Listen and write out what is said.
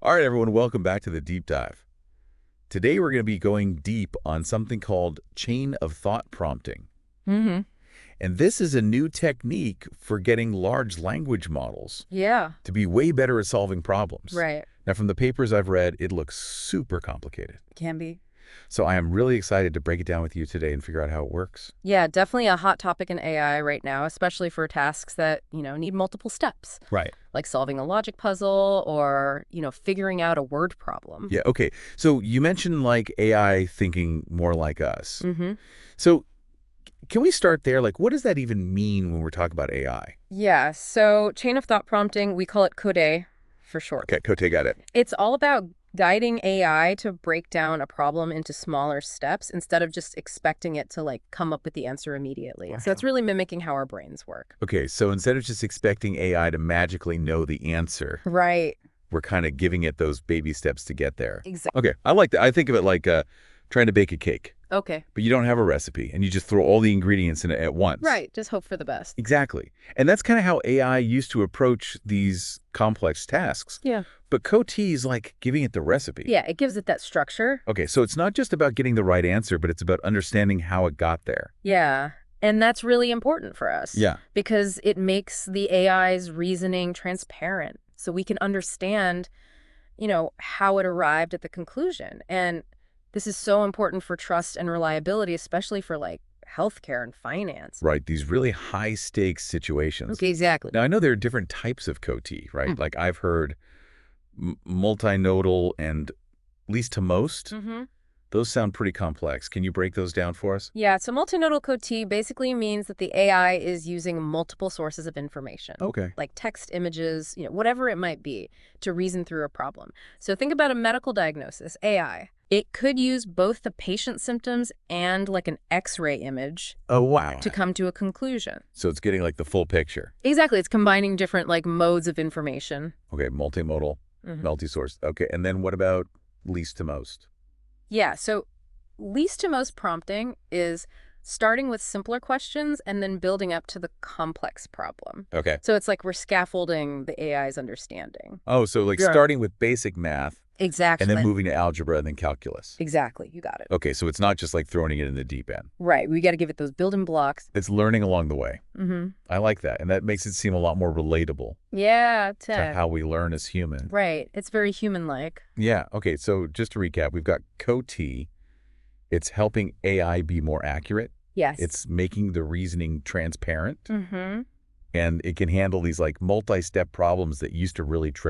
All right, everyone, welcome back to the deep dive. Today, we're going to be going deep on something called chain of thought prompting. Mm-hmm. And this is a new technique for getting large language models Yeah, to be way better at solving problems. right. Now, from the papers I've read, it looks super complicated. Can be. So I am really excited to break it down with you today and figure out how it works. Yeah, definitely a hot topic in AI right now, especially for tasks that, need multiple steps, Right. like solving a logic puzzle or, figuring out a word problem. Yeah, okay. So you mentioned like AI thinking more like us. Mm-hmm. So can we start there? Like, what does that even mean when we're talking about AI? Yeah, so chain of thought prompting, we call it CoT for short. Okay, Cote got it. It's all about guiding AI to break down a problem into smaller steps instead of just expecting it to come up with the answer immediately. So it's really mimicking how our brains work. Okay, so instead of just expecting AI to magically know the answer, Right. we're kind of giving it those baby steps to get there. Exactly. Okay, I like that. I think of it like trying to bake a cake, Okay. but you don't have a recipe, and you just throw all the ingredients in it at once. Right. Just hope for the best. Exactly. And that's kind of how AI used to approach these complex tasks. Yeah. But CoT is like giving it the recipe. Yeah, it gives it that structure. Okay, so it's not just about getting the right answer, but it's about understanding how it got there. Yeah. And that's really important for us. Yeah. Because it makes the AI's reasoning transparent. So we can understand, how it arrived at the conclusion. And this is so important for trust and reliability, especially for healthcare and finance. Right, these really high-stakes situations. Okay, exactly. Now, I know there are different types of CoT, right? Like I've heard multinodal and least to most. Mm-hmm. Those sound pretty complex. Can you break those down for us? Yeah, so multinodal CoT basically means that the AI is using multiple sources of information, Okay. like text, images, whatever it might be, to reason through a problem. So think about a medical diagnosis, AI. It could use both the patient symptoms and an X-ray image Oh, wow. to come to a conclusion. So it's getting like the full picture. Exactly. It's combining different modes of information. Okay, multimodal, Mhm. multi-source. Okay, and then what about least to most? Yeah, so least to most prompting is starting with simpler questions and then building up to the complex problem. Okay. So it's like we're scaffolding the AI's understanding. Oh, so like Yeah. starting with basic math Exactly. and then moving to algebra and then calculus. Exactly. You got it. Okay, so it's not just like throwing it in the deep end. Right. We got to give it those building blocks. It's learning along the way. Mm-hmm. I like that. And that makes it seem a lot more relatable Yeah. to how we learn as humans. Right. It's very human-like. Yeah. Okay. So just to recap, we've got CoT. It's helping AI be more accurate. Yes. It's making the reasoning transparent. Mm-hmm. And it can handle these like multi-step problems that used to really trip